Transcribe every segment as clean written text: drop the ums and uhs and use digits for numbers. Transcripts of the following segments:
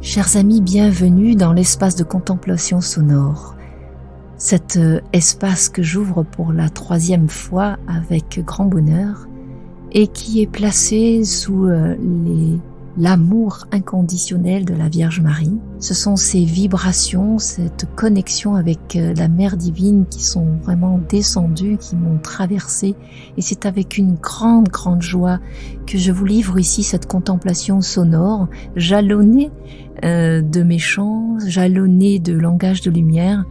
Chers amis, bienvenue dans l'espace de contemplation sonore. Cet espace que j'ouvre pour la 3e fois avec grand bonheur et qui est placé sous l'amour inconditionnel de la Vierge Marie. Ce sont ces vibrations, cette connexion avec la Mère divine qui sont vraiment descendues, qui m'ont traversée. Et c'est avec une grande joie que je vous livre ici cette contemplation sonore, jalonnée de mes chants, jalonnée de langage de lumière.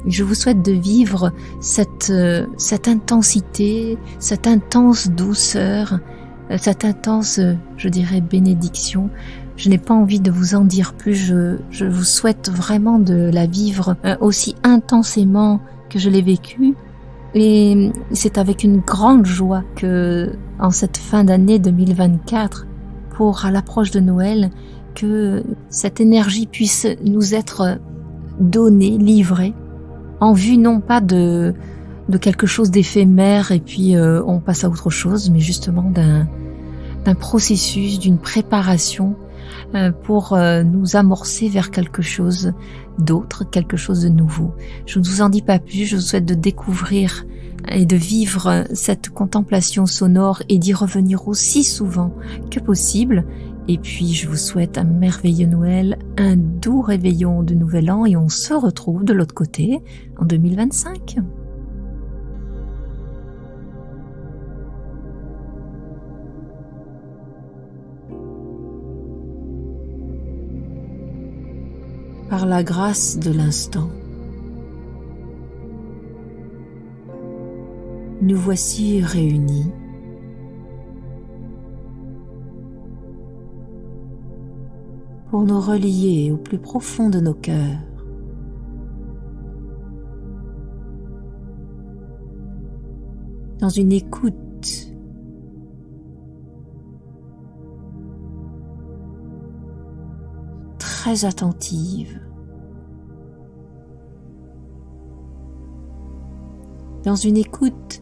Je vous souhaite de vivre cette intensité, cette intense douceur, cette intense, je dirais, bénédiction. Je n'ai pas envie de vous en dire plus, je vous souhaite vraiment de la vivre aussi intensément que je l'ai vécue. Et c'est avec une grande joie que, en cette fin d'année 2024, à l'approche de Noël, que cette énergie puisse nous être donnée, livrée, en vue non pas de quelque chose d'éphémère et puis on passe à autre chose, mais justement d'un processus, d'une préparation pour nous amorcer vers quelque chose d'autre, quelque chose de nouveau. Je ne vous en dis pas plus, je vous souhaite de découvrir et de vivre cette contemplation sonore et d'y revenir aussi souvent que possible. Et puis je vous souhaite un merveilleux Noël, un doux réveillon de Nouvel An et on se retrouve de l'autre côté en 2025. Par la grâce de l'instant, nous voici réunis pour nous relier au plus profond de nos cœurs, dans une écoute très attentive, dans une écoute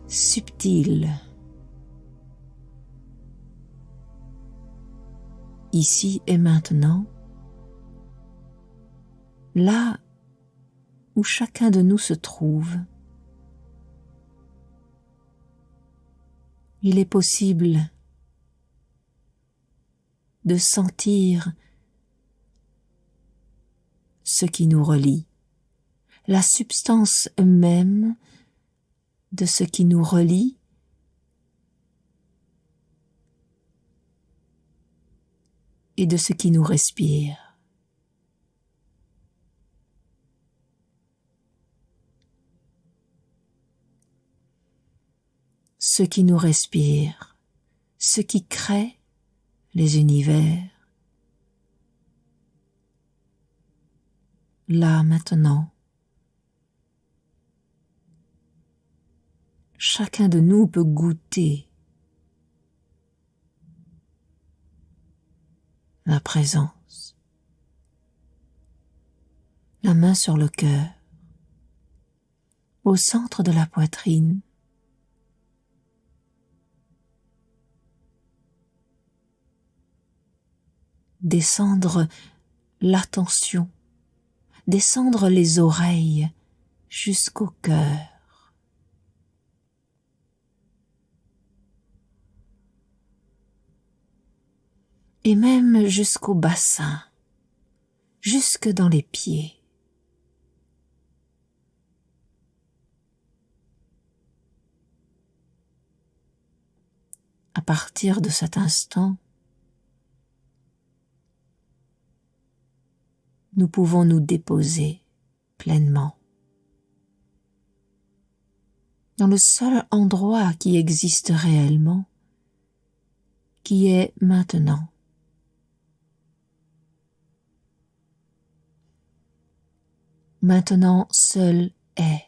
subtile, ici et maintenant, là où chacun de nous se trouve. Il est possible de sentir ce qui nous relie, la substance même de ce qui nous relie et de ce qui nous respire. Ce qui nous respire, ce qui crée les univers. Là maintenant, chacun de nous peut goûter la présence, la main sur le cœur, au centre de la poitrine, descendre l'attention, descendre les oreilles jusqu'au cœur. Et même jusqu'au bassin, jusque dans les pieds. À partir de cet instant, nous pouvons nous déposer pleinement dans le seul endroit qui existe réellement, qui est maintenant. Maintenant seul est.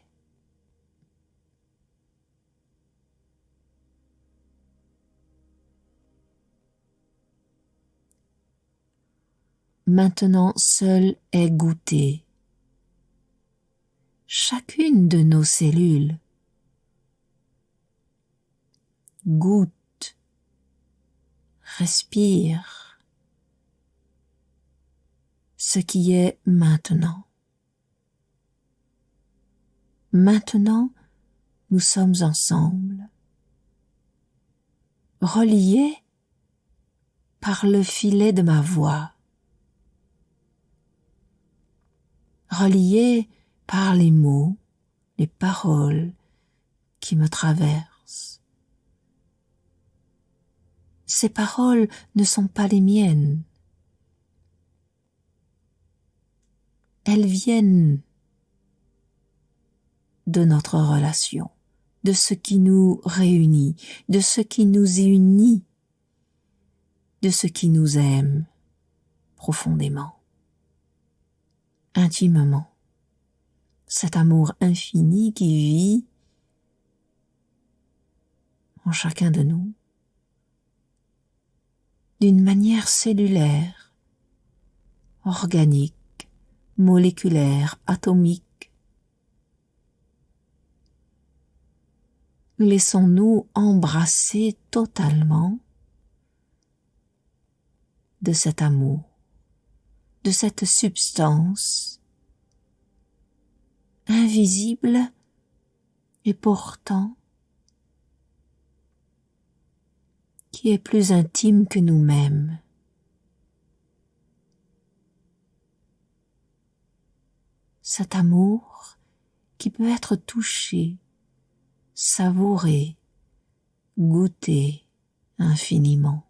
Maintenant seul est goûté. Chacune de nos cellules goûte, respire, ce qui est maintenant. Maintenant, nous sommes ensemble, reliés par le filet de ma voix, reliés par les mots, les paroles qui me traversent. Ces paroles ne sont pas les miennes. Elles viennent de notre relation, de ce qui nous réunit, de ce qui nous unit, de ce qui nous aime profondément, intimement. Cet amour infini qui vit en chacun de nous, d'une manière cellulaire, organique, moléculaire, atomique. Laissons-nous embrasser totalement de cet amour, de cette substance invisible et pourtant qui est plus intime que nous-mêmes. Cet amour qui peut être touché, savouré, goûté infiniment.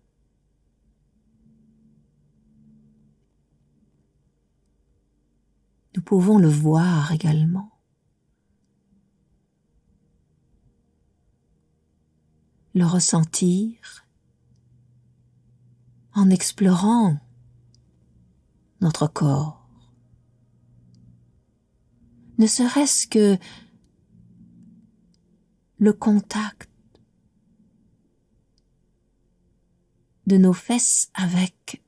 Nous pouvons le voir également. Le ressentir en explorant notre corps. Ne serait-ce que le contact de nos fesses avec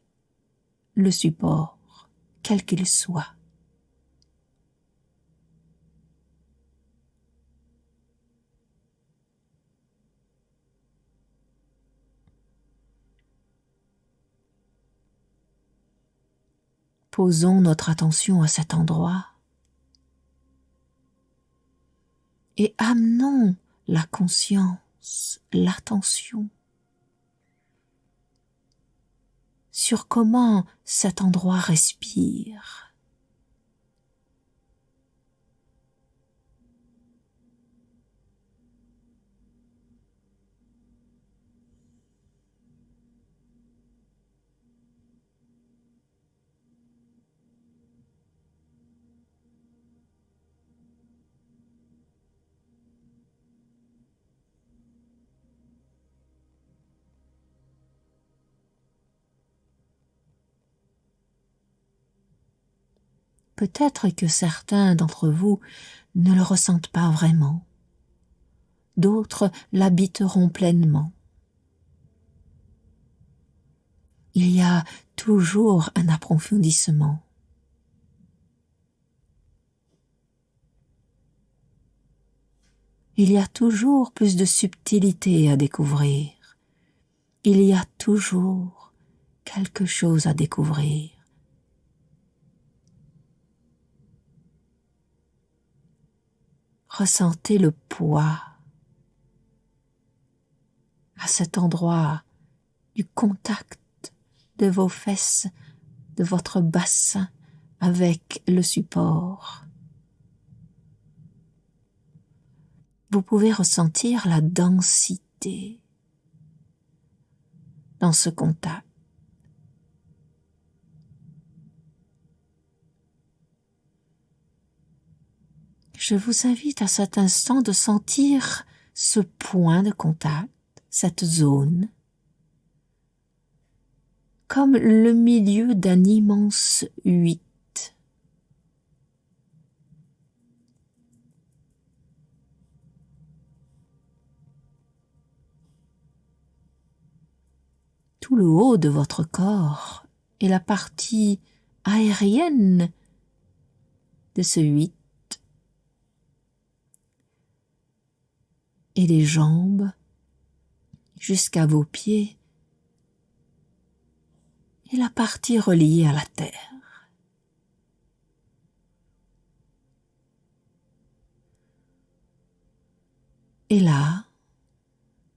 le support, quel qu'il soit. Posons notre attention à cet endroit et amenons la conscience, l'attention sur comment cet endroit respire. Peut-être que certains d'entre vous ne le ressentent pas vraiment. D'autres l'habiteront pleinement. Il y a toujours un approfondissement. Il y a toujours plus de subtilité à découvrir. Il y a toujours quelque chose à découvrir. Ressentez le poids à cet endroit du contact de vos fesses, de votre bassin avec le support. Vous pouvez ressentir la densité dans ce contact. Je vous invite à cet instant de sentir ce point de contact, cette zone, comme le milieu d'un immense 8. Tout le haut de votre corps est la partie aérienne de ce 8. Et les jambes jusqu'à vos pieds et la partie reliée à la terre. Et là,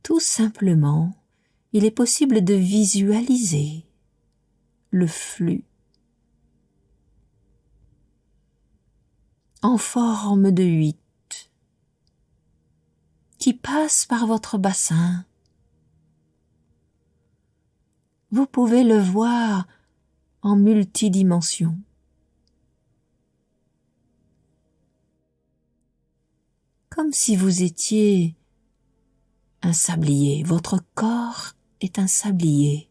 tout simplement, il est possible de visualiser le flux en forme de 8 qui passe par votre bassin. Vous pouvez le voir en multidimension. Comme si vous étiez un sablier. Votre corps est un sablier.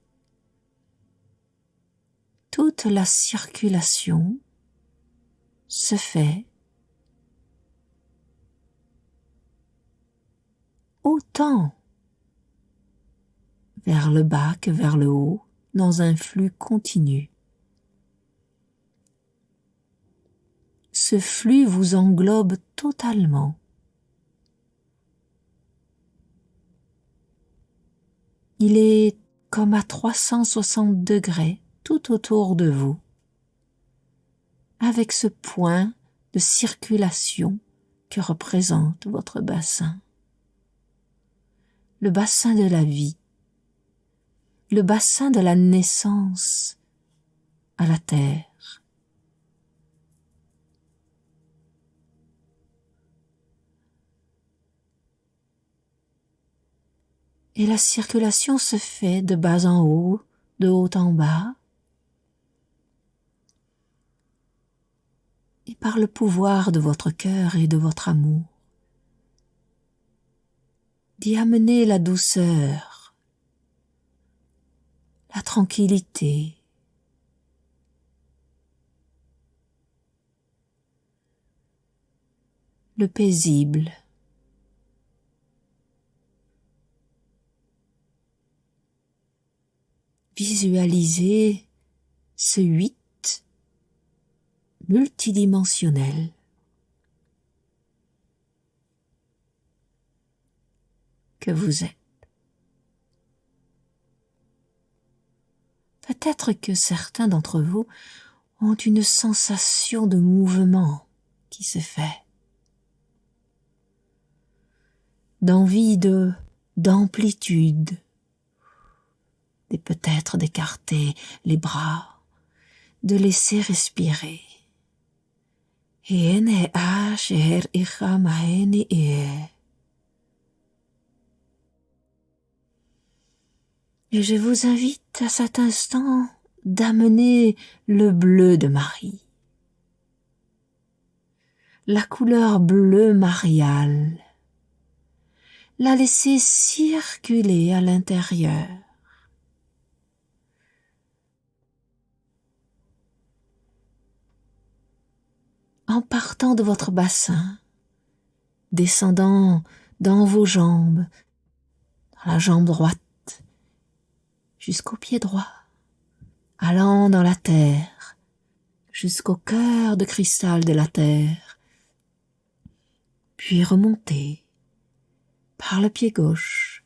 Toute la circulation se fait autant vers le bas que vers le haut, dans un flux continu. Ce flux vous englobe totalement. Il est comme à 360 degrés tout autour de vous, avec ce point de circulation que représente votre bassin. Le bassin de la vie, le bassin de la naissance à la terre. Et la circulation se fait de bas en haut, de haut en bas, et par le pouvoir de votre cœur et de votre amour, d'y amener la douceur, la tranquillité, le paisible. Visualisez ce 8 multidimensionnel que vous êtes. Peut-être que certains d'entre vous ont une sensation de mouvement qui se fait, d'envie d'amplitude, et peut-être d'écarter les bras, de laisser respirer. Et je vous invite à cet instant d'amener le bleu de Marie, la couleur bleu mariale, la laisser circuler à l'intérieur. En partant de votre bassin, descendant dans vos jambes, dans la jambe droite, jusqu'au pied droit, allant dans la terre, jusqu'au cœur de cristal de la terre, puis remonter par le pied gauche,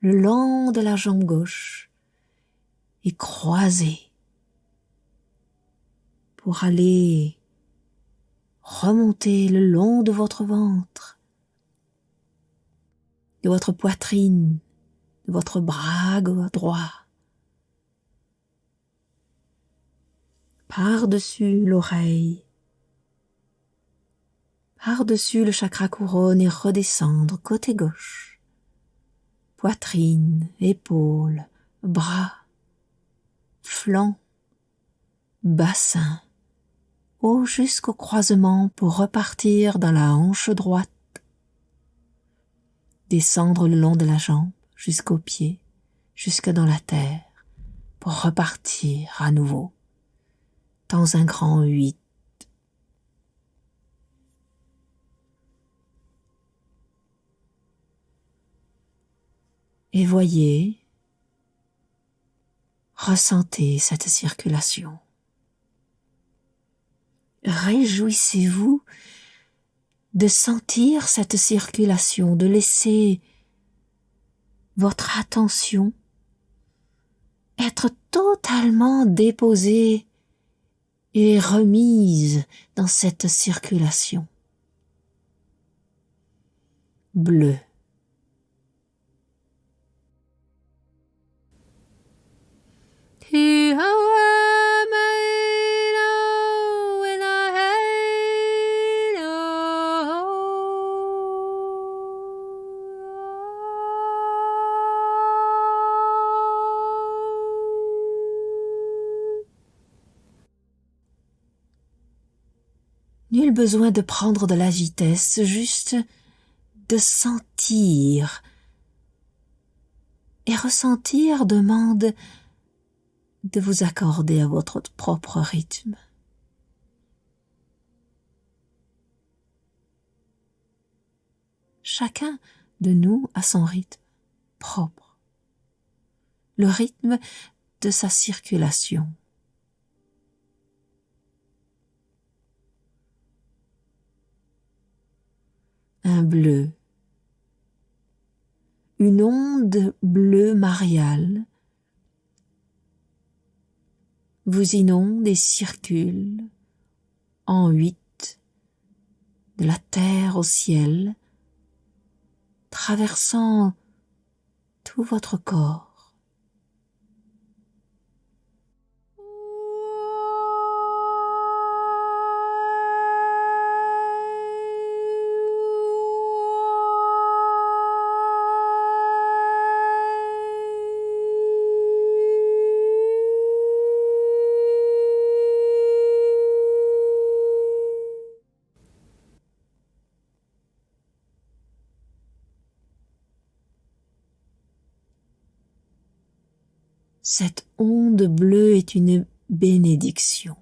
le long de la jambe gauche, et croiser pour aller remonter le long de votre ventre, de votre poitrine, de votre bras droit, par-dessus l'oreille, par-dessus le chakra couronne et redescendre côté gauche, poitrine, épaules, bras, flanc, bassin, haut jusqu'au croisement pour repartir dans la hanche droite, descendre le long de la jambe jusqu'au pied, jusque dans la terre, pour repartir à nouveau dans un grand 8. Et voyez, ressentez cette circulation. Réjouissez-vous de sentir cette circulation, de laisser votre attention être totalement déposée et remise dans cette circulation. Bleu, Nul besoin de prendre de la vitesse, juste de sentir. Et ressentir demande de vous accorder à votre propre rythme. Chacun de nous a son rythme propre, le rythme de sa circulation. Un bleu, une onde bleue mariale vous inonde et circule en 8 de la terre au ciel, traversant tout votre corps. Cette onde bleue est une bénédiction.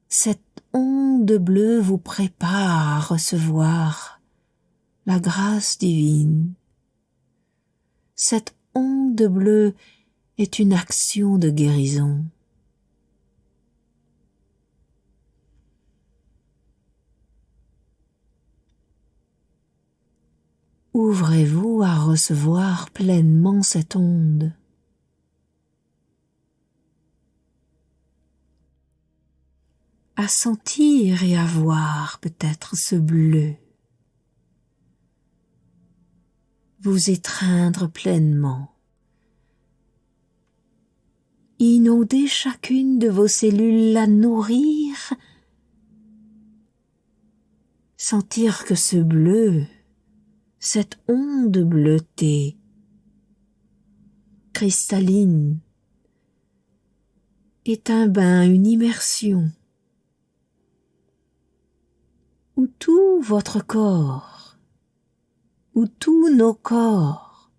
Cette onde bleue vous prépare à recevoir la grâce divine. Cette onde bleue est une action de guérison. Ouvrez-vous à recevoir pleinement cette onde. À sentir et à voir peut-être ce bleu. Vous étreindre pleinement. Inonder chacune de vos cellules, la nourrir. Sentir que ce bleu, cette onde bleutée, cristalline, est un bain, une immersion, où tout votre corps, où tous nos corps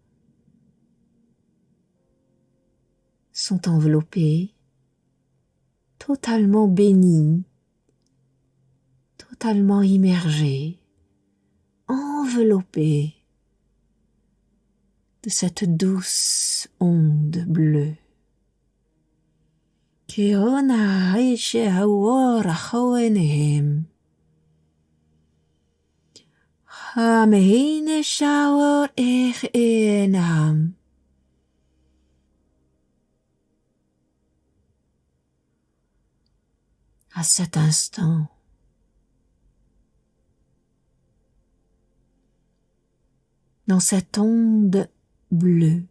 sont enveloppés, totalement bénis, totalement immergés, enveloppés de cette douce onde bleue. Keona aishe hawara choenehem. Hamehine shawar enam. À cet instant, dans cette onde bleue,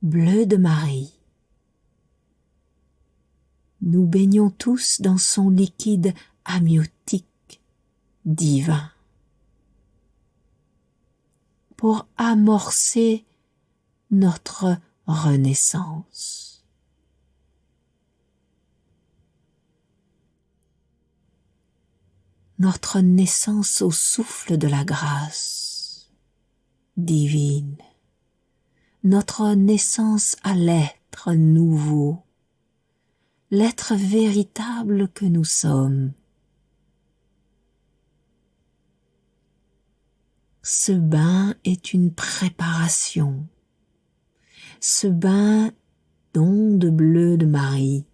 bleu de Marie, nous baignons tous dans son liquide amniotique divin pour amorcer notre renaissance. Notre naissance au souffle de la grâce divine, notre naissance à l'être nouveau, l'être véritable que nous sommes. Ce bain est une préparation, ce bain d'onde bleue de Marie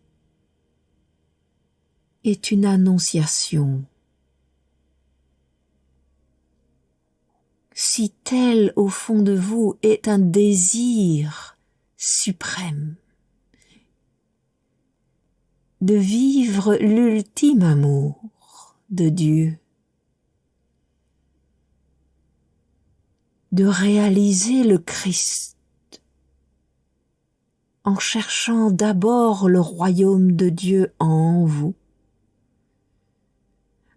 est une annonciation. Si tel au fond de vous est un désir suprême de vivre l'ultime amour de Dieu, de réaliser le Christ, en cherchant d'abord le royaume de Dieu en vous,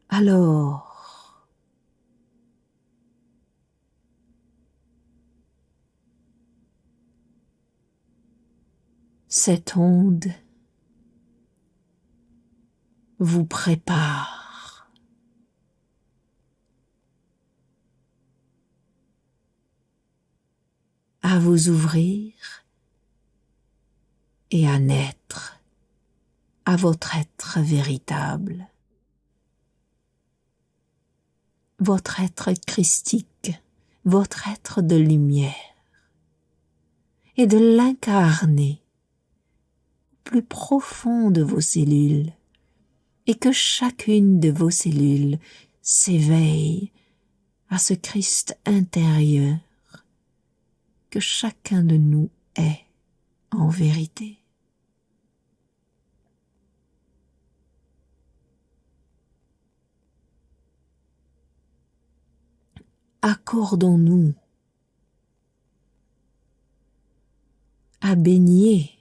alors cette onde vous prépare à vous ouvrir et à naître à votre être véritable, votre être christique, votre être de lumière, et de l'incarner au plus profond de vos cellules, et que chacune de vos cellules s'éveille à ce Christ intérieur que chacun de nous est en vérité. Accordons-nous à baigner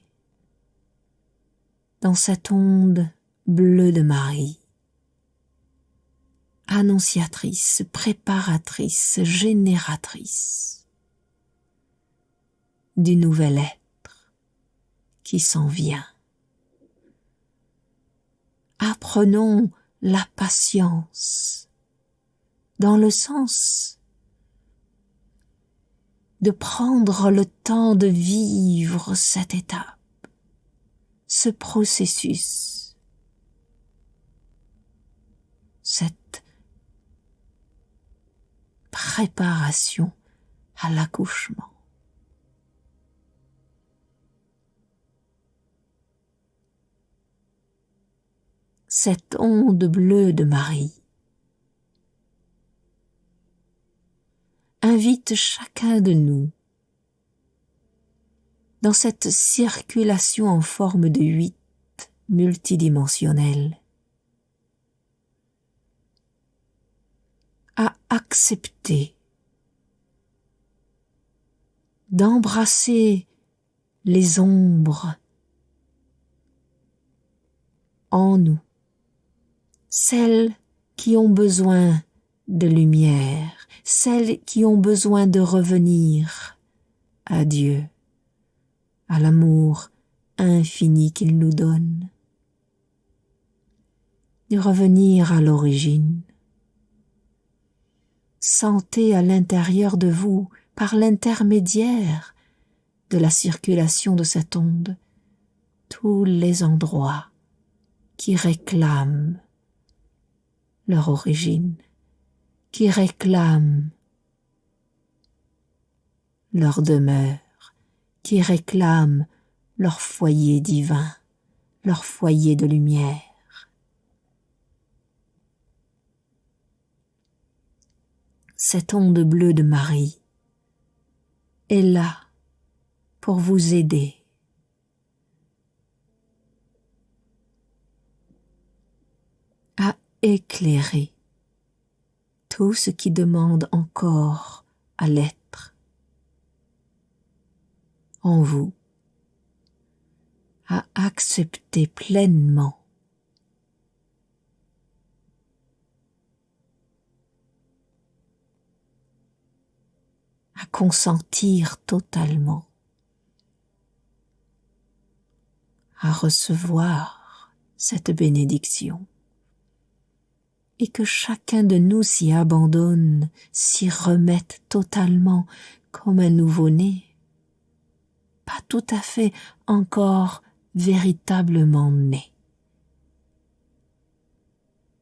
dans cette onde bleue de Marie, annonciatrice, préparatrice, génératrice du nouvel être qui s'en vient. Apprenons la patience dans le sens de prendre le temps de vivre cette étape, ce processus, cette préparation à l'accouchement. Cette onde bleue de Marie invite chacun de nous dans cette circulation en forme de 8 multidimensionnelle à accepter d'embrasser les ombres en nous, celles qui ont besoin de lumière, celles qui ont besoin de revenir à Dieu, à l'amour infini qu'il nous donne, de revenir à l'origine. Sentez à l'intérieur de vous, par l'intermédiaire de la circulation de cette onde, tous les endroits qui réclament leur origine, qui réclament leur demeure, qui réclament leur foyer divin, leur foyer de lumière. Cette onde bleue de Marie est là pour vous aider à éclairer tout ce qui demande encore à l'être en vous, à accepter pleinement à consentir totalement, à recevoir cette bénédiction, et que chacun de nous s'y abandonne, s'y remette totalement comme un nouveau-né, pas tout à fait encore véritablement né.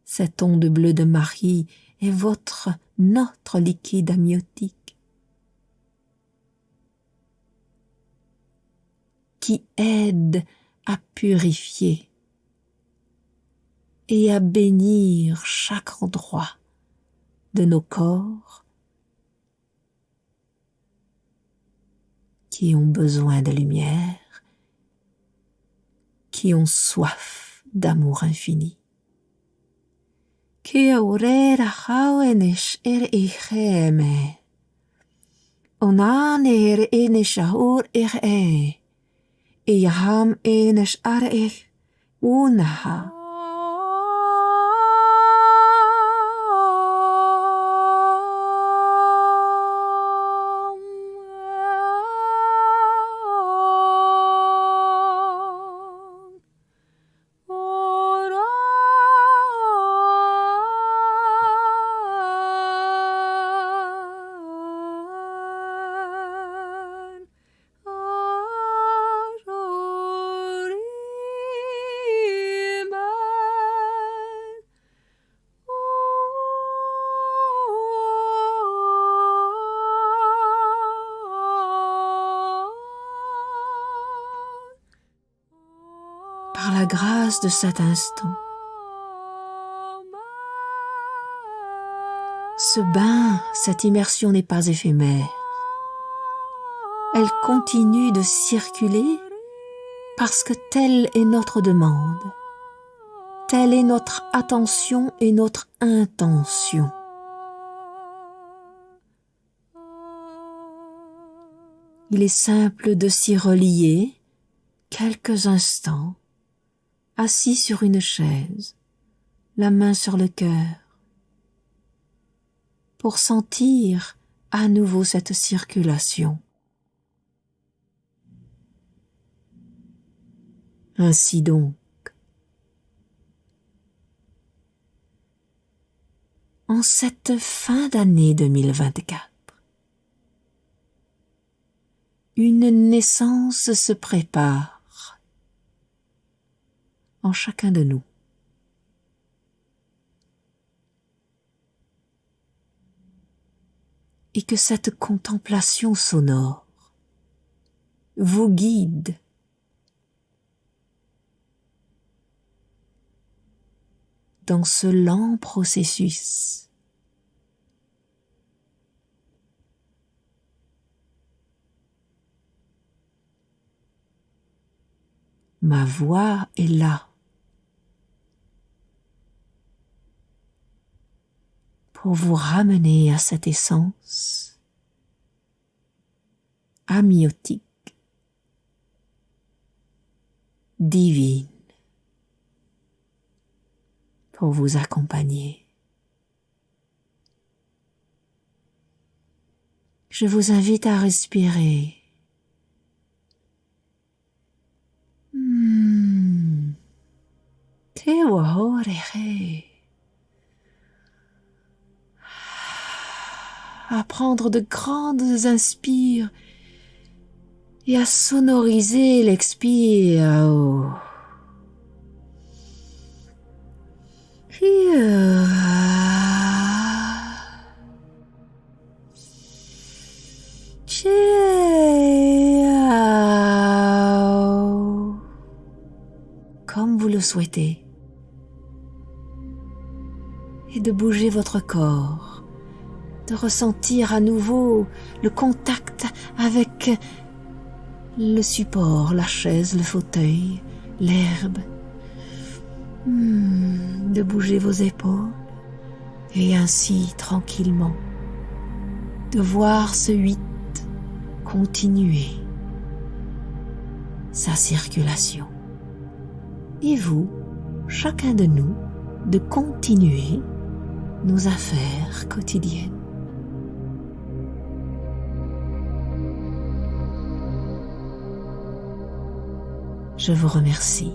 Cette onde bleue de Marie est notre liquide amniotique qui aide à purifier et à bénir chaque endroit de nos corps qui ont besoin de lumière, qui ont soif d'amour infini. Ki aurera hauenish iheme, onaner enishaur Iham enesh arich unaha. Par la grâce de cet instant, ce bain, cette immersion n'est pas éphémère. Elle continue de circuler parce que telle est notre demande, telle est notre attention et notre intention. Il est simple de s'y relier quelques instants, assis sur une chaise, la main sur le cœur, pour sentir à nouveau cette circulation. Ainsi donc, en cette fin d'année 2024, une naissance se prépare en chacun de nous. Et que cette contemplation sonore vous guide dans ce lent processus. Ma voix est là pour vous ramener à cette essence amniotique, divine, pour vous accompagner. Je vous invite à respirer. À prendre de grandes inspires et à sonoriser l'expire. Comme vous le souhaitez. Et de bouger votre corps, de ressentir à nouveau le contact avec le support, la chaise, le fauteuil, l'herbe, de bouger vos épaules et ainsi tranquillement de voir ce 8 continuer sa circulation et vous, chacun de nous, de continuer nos affaires quotidiennes. Je vous remercie